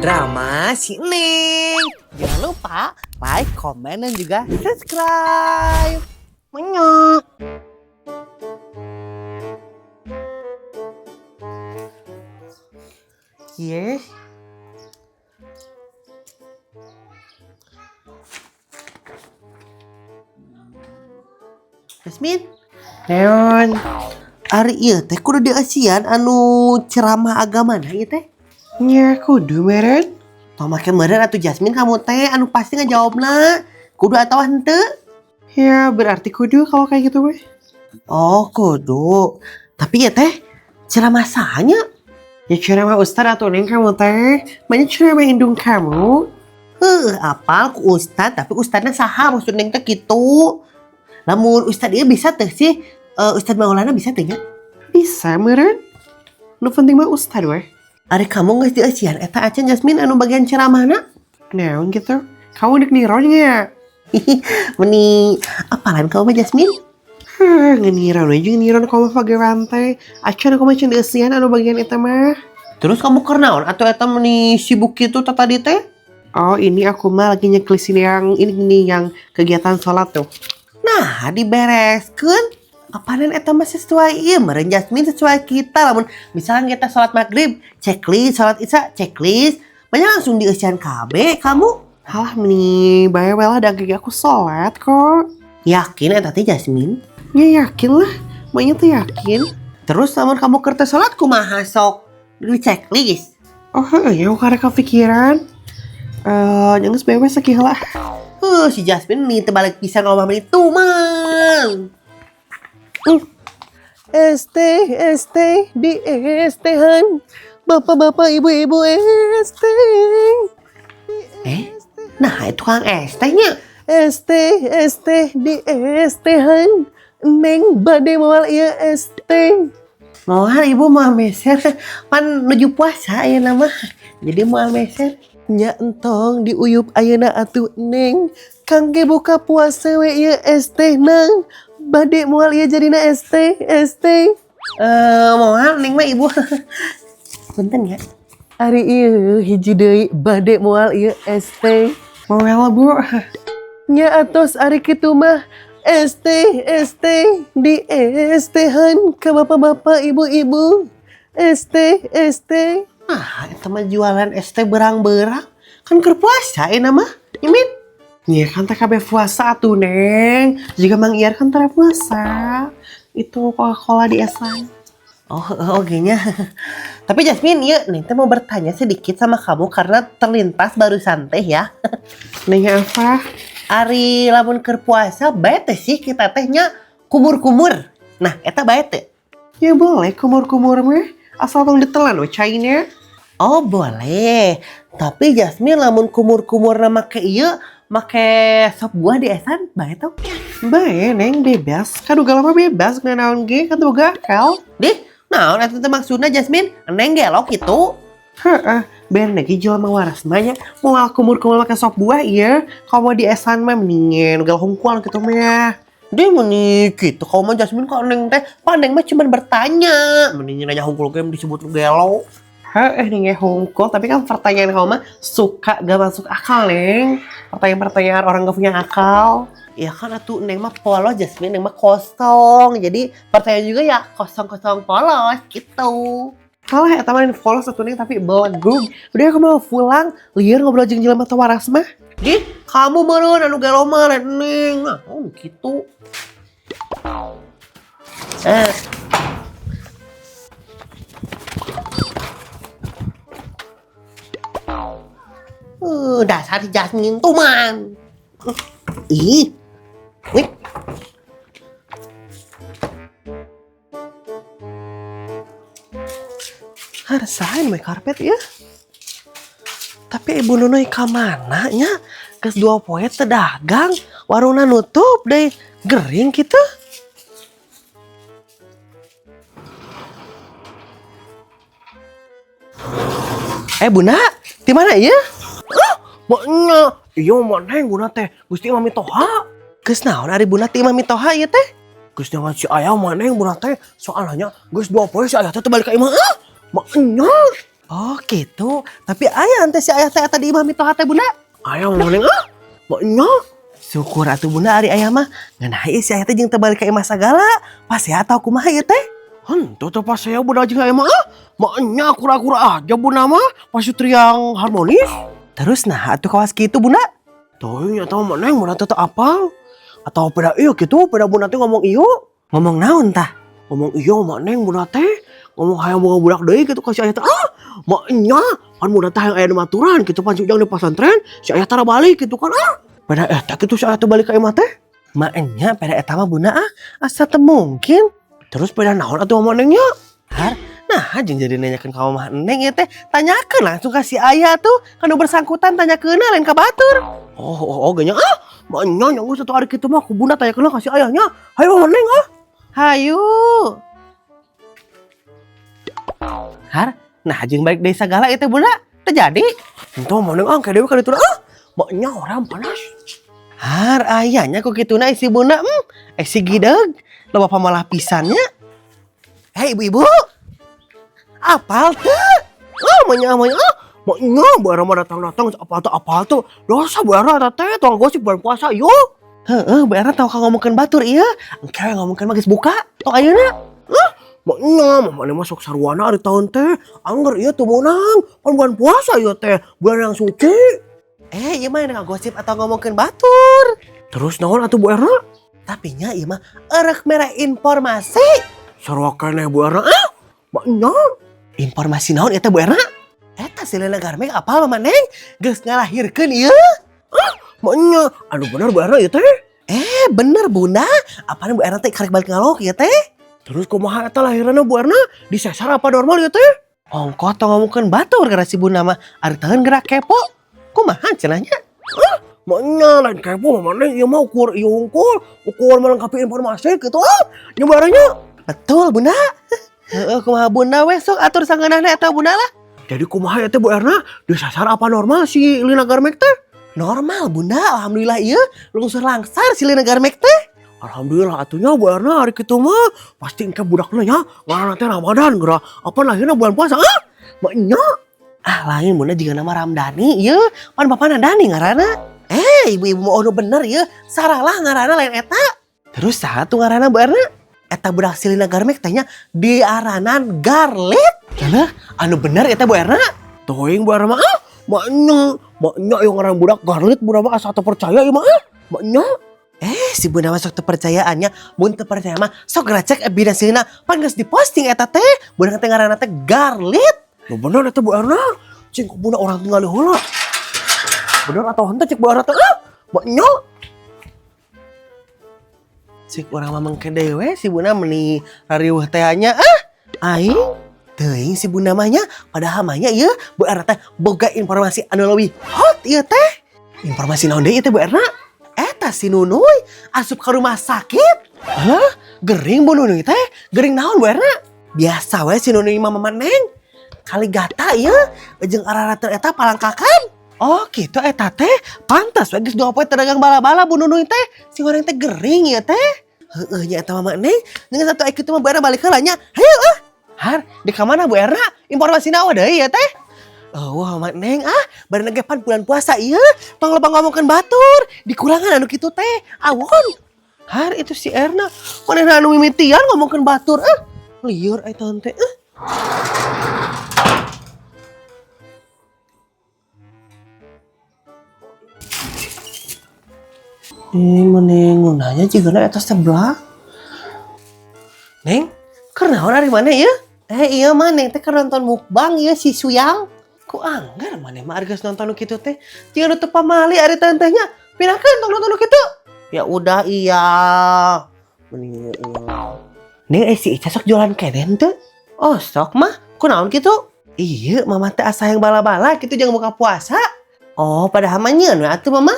Drama si Neng. Jangan lupa like, komen, dan juga subscribe. Menyok. Yes. Jasmine. Neon. Ari ieu teh kudu di ASEAN anu ceramah agama nah ieu teh. Nya kudu meren. Tong make meureun atuh Jasmine kamu teh anu pasti ngajawabna. Kudu atawa henteu? Ya berarti kudu kalau kayak gitu weh. Oh, kudu. Tapi ya teh ceramah sahanya. Ya ceramah ustad atau neng kamu teh. Banyak ceramah indung kamu. Apal ku ustad tapi ustadnya saha maksud neng teh kitu. Lamun ustad ieu bisa teh sih Ustad Maulana bisa teh nya? Bisa meren. Nu penting mah ustad weh. Ari kamu geus di ASEAN eta acan Jasmine anu bagian ceramahna. Neon gitu. Kamu dik nironya. Meni apalan kamu mah Jasmine? Ngeniron aja ngeniron kamu pakai rantai. Acan aku macam di ASEAN anu bagian eta mah. Terus kamu kernaon atau eta meni sibuk kitu tadi teh? Oh ini aku mah lagi nyeklisin yang ini nih yang kegiatan sholat tuh. Nah, dibereskeun. Apaan eta mah sesuai ieu meureun Jasmine sesuai kita lamun misalnya kita sholat maghrib checklist, sholat isya checklist, banyak langsung di ASEAN KB kamu. Halah meni bae lah dan kayak aku sholat kok. Yakin eta teh Jasmine? Ya yakin lah, makanya tuh yakin. Terus lamun kamu kerja sholat kumaha sok di checklist? Oh ya aku karena kepikiran. Jangan sebebas sakit lah. Si Jasmine nih terbalik bisa ngomong itu mang. ST di ST-han. Bapak-bapak, ibu-ibu ST. Nah itu Kang ST-nya. ST di ST-han. Neng bade moal ieu ST. Moal ibu moal meser. Pan nuju puasa aya nama. Jadi moal meser. Nya entong diuyup ayeuna atuh Neng. Kangge buka puasa we ieu ST nang. Bade moal ieu jadina ST. Moal Neng mah ibu. Punten ya. Ari ieu hiji deui bade moal ieu ST. Moal bu. Nya atos ari kitu mah ST di ST-han ka bapak-bapak ibu-ibu. ST. Ah, eta mah jualan ST berang-berang. Kan keur puasa ieu mah. Imin. Ya kan teh kabeh puasa atuh Neng. Jika Mang Iyar kan tara puasa. Itu Coca-Cola di esan. Oh nya. Tapi Jasmine, iya nih teh mau bertanya sedikit sama kamu karena terlintas barusan teh ya. Neng apa? Ari lamun keur puasa bae teh sih kita tehnya kumur-kumur. Nah, eta bae teh. Ya boleh kumur-kumur mah. Asal tong ditelan we cainya. Oh, boleh. Tapi Jasmine lamun kumur-kumur make ieu make sop buah di esan bae tau. Bae Neng bebas. Kaduga lama bebas nganaon ge kan boga akal. Dih, naon eta teh maksudna Jasmine? Neng gelok kitu. Ben lagi jelema waras banyak mau kumur-kumur make sop buah ieu. Kamu di esan mah mendingan gal hungkul gitu mah. Dia meni gitu, kau mah Jasmine kok Neng teh, Neng mah cuma bertanya. Mending nanya hungkul game disebut gelo. Neng hungkul, tapi kan pertanyaan kamu mah suka gak masuk akal Neng. Pertanyaan-pertanyaan orang gak punya akal. Ya kan atuh Neng mah polos Jasmine, Neng mah kosong. Jadi pertanyaan juga ya kosong-kosong polos gitu. Kalah eta mah polos atuh Neng tapi belegug. Udah aku mau pulang, lieur ngobrol jeung jelema teu waras mah. Di, kamu meureun anu gelo mah Neng. Nah, gitu. Dasar Jasmine tuh man. Ih. Wih. Harsain we karpet ya. Tapi ibu nunoi ka mana nya? Geus 2 poe teu dagang, warungna nutup deui. Gering kitu. Buna, di mana ya? Maknya, iya mana yang guna teh? Gusti Mami Toha. Geus naon ari Buna ti Mami Toha ieu teh? Geus jangan si ayah mana yang guna teh? Soalnya geus 2 poe si ayah teh balik ka imah. Maknya. Oh gitu. Tapi ayah ante si ayah teh tadi imah mitoha teh bunda. Ayah mending maknya. Syukur atuh bunda ari ayah mah. Ngan ieu si ayah teh jeung teu balik ka imah sagala. Pas ya tau kumaha ieu teh. Henteu teh pas saya bunda jeung ayah mah maknya kura-kura aja bunda mah pasutri yang harmonis. Terus nah atuh kawas kitu bunda. Tuh nya tau maneh bunda teh apal. Atau pada ieu kitu pada bunda teh ngomong ieu. Ngomong naon tah? Ngomong iya maneh bunda teh. Ngomong hayang boga budak deui gitu ka si ayah teh. Maknya pan bunda teh hayang aya di maturan kitu pan sujang di pesantren si ayah tara balik gitu kan pada eta kitu si ayah teh balik ka imah teh. Maknya pada eta mah bunda asa teu mungkin. Terus pada naon atuh manehnya? Har, nah jeung jadi nanyakeun ka mah Neng ya teh, tanyakeun langsung ka si ayah tuh kanu bersangkutan tanyakeun lain ka batur. Oh ganya maknya nyanggu satu hari kitu mah ku bunda tanyakeun ka si ayahnya. Hayu maneh Hayu. Har, nah jeung balik deui sagala ieu teh bunda, terjadi. Entah maneh ka dewe ka ditu maknya orang panas. Har, ayahnya kok kituna isi bunda, isi gideg. Loba pamalah pisannya. Hei ibu-ibu, apal teh? Maknya bara mah datang apal tuh dosa bara eta teh tong gosip bulan puasa yuk. Heeh, bener tau ka ngomongkeun batur ieu. Engke ngomongkeun mah geus buka. Tong ayeuna. Maknya maneh mah sok sarwana ari taun teh. Angger ieu teu meunang. Pan bulan puasa ieu teh, bulan yang suci. Ieu mah yang gosip atau ngomongkeun batur. Terus naon atuh Bu Erna? Tapi nya ieu mah eurek mere informasi. Sarua keneh Bu Erna. Maknya Informasi naon eta Bu Erna? Eta si Lena Garmek apal mah Neng? Geus ngalahirkeun ieu. Maknya anu bener Bu Erna ieu teh. Bener bunda. Apaan Bu Erna teh karek balik ngalok ieu teh? Terus kumaha eta lahiranna Bu Erna? Disesar apa normal ieu teh? Ongko tong ngomongkeun batur gara si bunda mah ari taheun gerak kepo. Kumaha cenahnya? Maknya lain kepo maneh ieu mah ukur ieu ukur melengkapi informasi gitu nyebaranya. Betul bunda. Heeh kumaha bunda we sok atur sangeunahna eta bunda lah. Jadi kumaha eta Bu Erna? Disasar apa normal si Lina Garmek teh? Normal bunda, alhamdulillah ieu lungsur langsar si Lina Garmek teh. Alhamdulillah atunya Bu Erna hari kitu mah pasti engke budakna nya ngaranna teh Ramadan geura. Apa lahirna bulan puasa? Maknya lain bunda juga nama Ramdhani ieu, pan bapana Dani ngaranna. Ibu-ibu mau anu bener ieu, saralah ngaranna lain eta. Terus satu ngaranna Bu Erna? Eta budak si Lina Garmek teh nya diaranan Garlit. Cenah anu bener eta Bu Erna? teuing Bu Erna mah maknya yang ngaran budak Garlit bunda mah asa teu percaya ieu mah maknya. Si bunda masuk kepercayaannya, bun teu percaya mah sok gracek ebidensina pan geus diposting eta teh. Bunda teh ngaranna teh Garlit. Nu bener eta Bu Erna. Cing ku bunda orang tinggal heula. Bener atau henteu cek Bu Erna teh? Maknya Cik urang mah mengke dewe si bunda meuni rariweuh teh nya aing teuing si bunda mah nya padahal mah nya ieu Bu Erna teh boga informasi anu leuwih hot ieu teh. Informasi naon deui teh Bu Erna? Eta si Nunuy asup ka rumah sakit. Gering Bu Nunuy teh? Gering naon Bu Erna? Biasa we si Nunuy mah Neng. Kali gata ieu jeung ararateur eta palangkakan. Oh gitu eta teh. Pantas we geus 2 poe teu dagang bala-bala Bu Nunuy teh. Si goreng teh gering ieu teh. Heeh nya eta mah Neng. Dengan satu kitu mah Bu Erna balik heula nya. Hayu Har, di ka mana Bu Erna? Informasi naon deui ieu teh? Wah Mak Neng bari negepan bulan puasa ieu tong loba ngomongkeun batur dikurangan anu kitu teh awon. Har itu si Erna manehna anu mimitian ngomongkeun batur lieur eta teh Meneng ngunanya jigana eta sebelah. Neng, keur naon ari maneh ieu? Iya mah Neng teh keur nonton mukbang ieu si Suyang. Ku anggar maneh mah ari geus nonton nu kitu teh. Jeung nu teu pamali ari teh nya. Pinakeun tong nonton nu kitu. Ya udah iya. Mending Neng si Ica sok jualan keden teu? Oh sok mah, kunaon kitu? Iya, mama teh asa yang bala-bala kitu jeung buka puasa. Oh, padahal mah nyeun we atuh mama.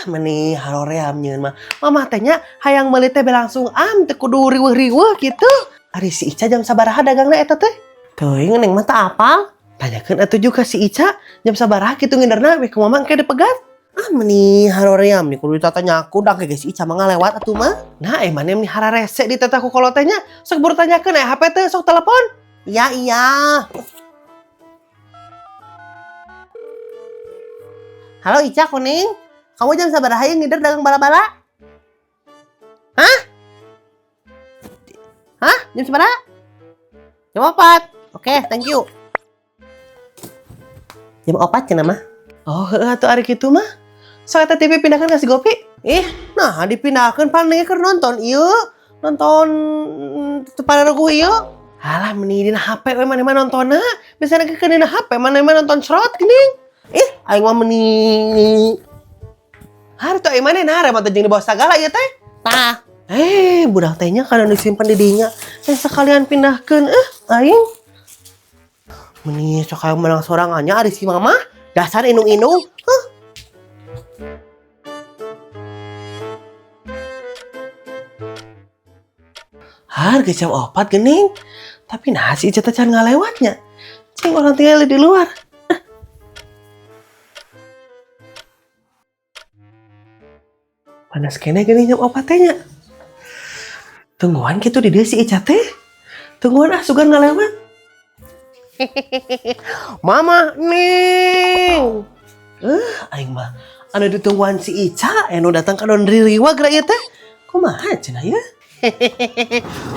Meni haroream nyeun mah. Mama teh nya hayang meuli teh langsung teu kudu riweuh-riweuh kitu. Ari si Ica jam sabaraha dagangna eta teh? Teuing Neng mah teu apal. Tanyakeun atuh juga si Ica jam sabaraha kitu nginderna we ka mama engke dipegat. Meni haroream nih kudu ditanyaku dah ke si Ica mah ngalewat atuh mah. Nah mani meni hararese di tetaku kolot teh nya sok buru tanyakeun HP teh sok telepon. Iya. Halo Ica kuning. Kamu jam sabaraha yang ngider dagang bala-bala? Hah? Hah? Jam sabaraha? Jam 4. Oke, thank you. Jam 4 cenah mah. Oh, atuh ari kitu mah. Sok eta TV pindahkan kasih Gopi. Nah dipindahkan panengnya keur nonton ieu. Nonton pada regu ieu. Alah meni dina HP we maneh mah nontonna. Biasana ke dina HP maneh mah nonton slot geuning. Aing mah meni. Har tuh aing maneh nah remote jeung di bawah sagala ieu teh. Tah. Budak tehnya kada disimpan di dinya. Sekalian pindahkeun aing. Meni sok hayang menang sorangannya ari si mama. Dasar inung-inung. Harga jam 4 geuning. Tapi nah si Ica teh can ngalewatnya. Cing orang tinggal di luar. Panas kene geuning jam 4 teh nya. Tungguan kitu di dieu si Ica teh. Tungguan sugan ngalewat. Mama Ning. Aing mah anu ditungguan si Ica anu datang ka don ririwa geura ieu teh. Kumaha cenah ya?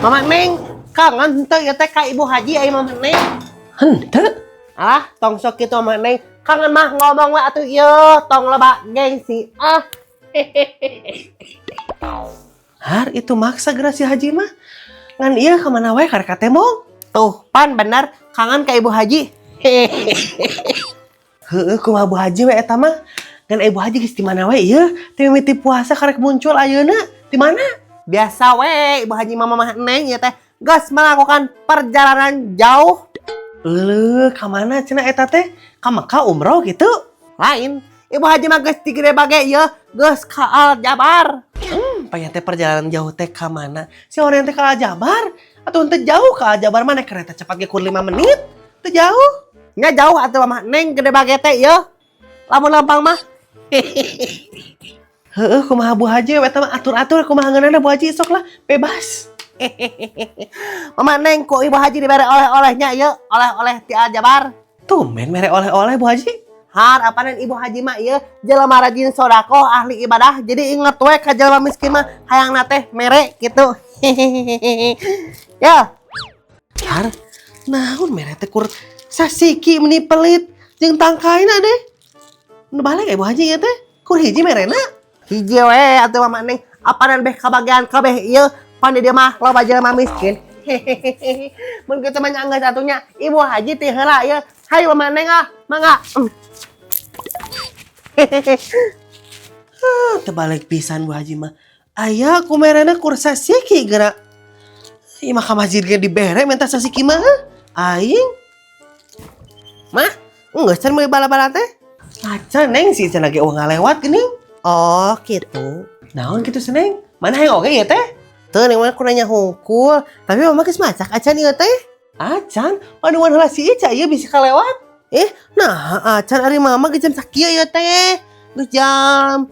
Mama Neng, kangen teu ieu teh ka Ibu Haji aya Mama Neng. Henteu. Alah, tong sok kitu Mama Neng. Kangen mah ngomong we atuh ieu, tong loba gengsi. Har itu maksa geura si Haji mah. Ngan ieu ka mana wae karek katemong. Tuh, pan bener kangen ka Ibu Haji. Heueuh kumaha Bu Haji we eta mah. Ngan Ibu Haji geus di mana wae ieu? Teu mimiti puasa karek muncul ayeuna. Di mana? Biasa we Ibu Haji Mama Neng ieu teh geus melakukan perjalanan jauh. Ka mana cenah eta teh? Ka Mekah umroh gitu? Lain, Ibu Haji mah geus di Gede Bage ieu, geus ka Aljabar. Panya teh perjalanan jauh teh ka mana? Si orang teh ka Aljabar? Atuh teu jauh ka Aljabar mana kereta cepat ge kur 5 menit? Teu jauh. Nya jauh atuh Mama Neng Gede Bage teh ieu. Lamun Lampang mah. Heueuh kumaha Bu Haji we eta mah atur-atur kumaha ngeunana Bu Haji sok lah bebas. Mama Neng ku Ibu Haji dibere oleh-olehnya ieu, oleh-oleh ti Aljabar. Tumben mere oleh-oleh Bu Haji. Har apanan Ibu Haji mah ieu jelema rajin sodaqoh ahli ibadah jadi inget we ka jelema miskin mah hayangna teh mere kitu. Ya. Har naon mere teh kur sasiki meni pelit jeung tangkaina deh. Nu balik Ibu Haji ieu teh kur hiji merena. Hiji we atuh Mama Neng apanan beh kabagian kabeh ieu pan di dieu mah loba jelema miskin. Mun kitu mah nya geus atunya Ibu Haji ti heula ieu. Hayu Mama Neng mangga. Terbalik pisan Bu Haji mah. Aya kumerana kur sasiki geura. Ieu mah ka masjid ge dibere minta sasiki mah. Aing. Mah, geus can meuli bala-bala teh? Acan Neng si cenah ge uang ngalewat geuning. Oh, gitu. Naon kitu Seneng? Mana hayang oge ieu teh? Teu Neng mah kurangnya hungkul, tapi Mama geus masak acan ieu teh. Acan, panuan heula si Ica ieu bisa kalewat. Nah, acan ari Mama geus jam sakieu ieu teh. Geus jam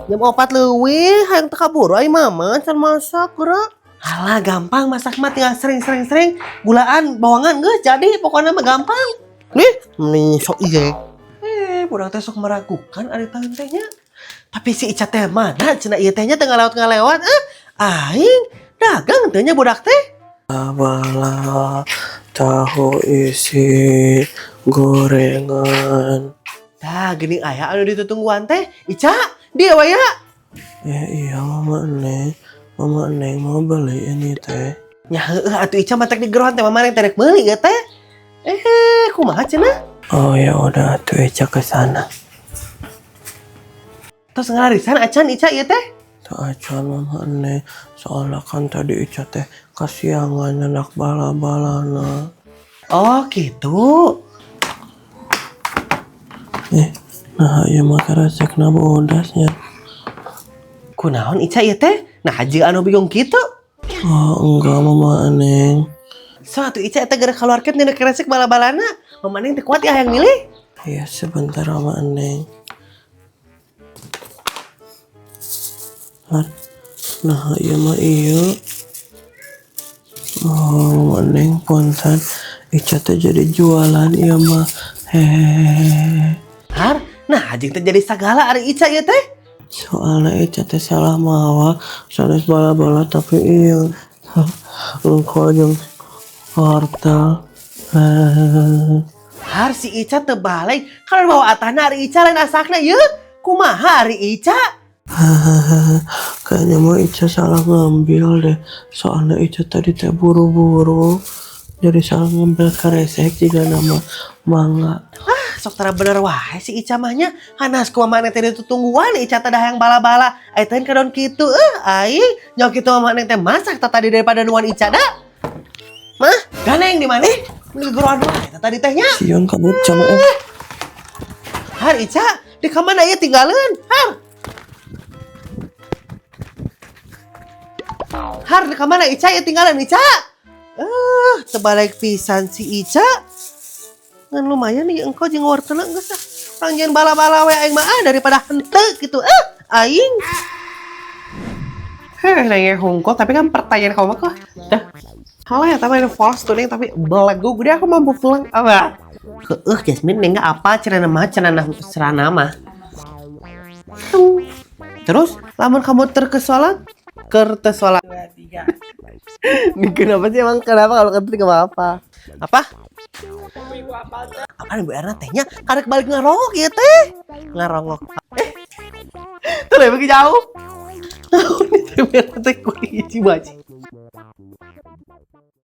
4 leuwih, hayang teu kaburu ai Mama can masak geura. Alah gampang masak mah tinggal sering-sering gulaan bawangan geus jadi pokoknya mah gampang. Nih sok ieu. Budak teh sok meragukan ari taheun teh nya. Tapi si Ica teh mana cenah ieu teh nya teu ngalewat-ngalewat aing dagang teh nya budak teh. Bala tahu isi gorengan. Tah geuning aya anu ditutungguan teh. Ica, dia we ya. Iya Mama Neng mau beli ini teh. Nya heueuh atuh Ica mah tek digerohan teh Mama Neng terek meuli ya teh. Kumaha cenah? Oh ya udah tuh Ica ke sana. Tos ngarisan acan Ica ieu teh. Tuh acan Mama Neng soalnya kan tadi Ica teh kasiangan anak bala-balana. Oh gitu. Nah ieu mah resepna bodasnya. Kunaon Ica ieu teh? Nah haji anu bingung kitu. Oh enggak Mama Neng. So atuh Ica eta geura kaluarkeun dina kresek bala-balana. Mama Neng teh kuat ya hayang milih. Iya sebentar Mama Neng. Nah iya mah iya. Oh Mama Neng punten Ica teh jadi jualan iya mah. Hehehe. Har, Nah, jeung terjadi sagala ari Ica ya teh. Soalnya Ica teh salah mawa sanes bala-bala tapi iya engkau jeung harta. Har si Ica teu balik, kalau bawa atana ari Ica lain asakna ye. Kumaha ari Ica? Kayaknya mah Ica salah ngambil deh. Soalnya Ica tadi teh buru-buru. Jadi salah ngambil karesek juga nama mangga. Sok tara bener wae si Ica mahnya. Hanas kumaha teh ditutungguan Ica teh yang bala-bala. Ayeuna kadon kitu aing nyawa kitu mah teh masak tadi daripada nuan Ica da. Mah, ganeng di mana? Di geroan wae tadi tehnya. Sion kamu cama Har Ica, di kamana aya tinggalin? Har di kamana Ica ya tinggalin Ica? Terbalik pisan si Ica. Ngan lumayan nih engkau jeung wortelna geus ah. Orang jangan bala-bala we aing mah daripada henteu gitu. Aing. Nanya hongkol tapi kan pertanyaan kamu kok. Dah. Halo ya tapi ada false tuh nih tapi belagu gede aku mampu pulang apa? Jasmine nengga apa cerana mah. Terus lamun kamu terkesolat kertesolat. Nih kenapa sih emang kenapa kalau ketik apa? Apa? Apaan Bu Erna tehnya karek balik ngarongok ya teh. Ngarongok. Tuh lebih jauh. Ini teh teh kulit baci.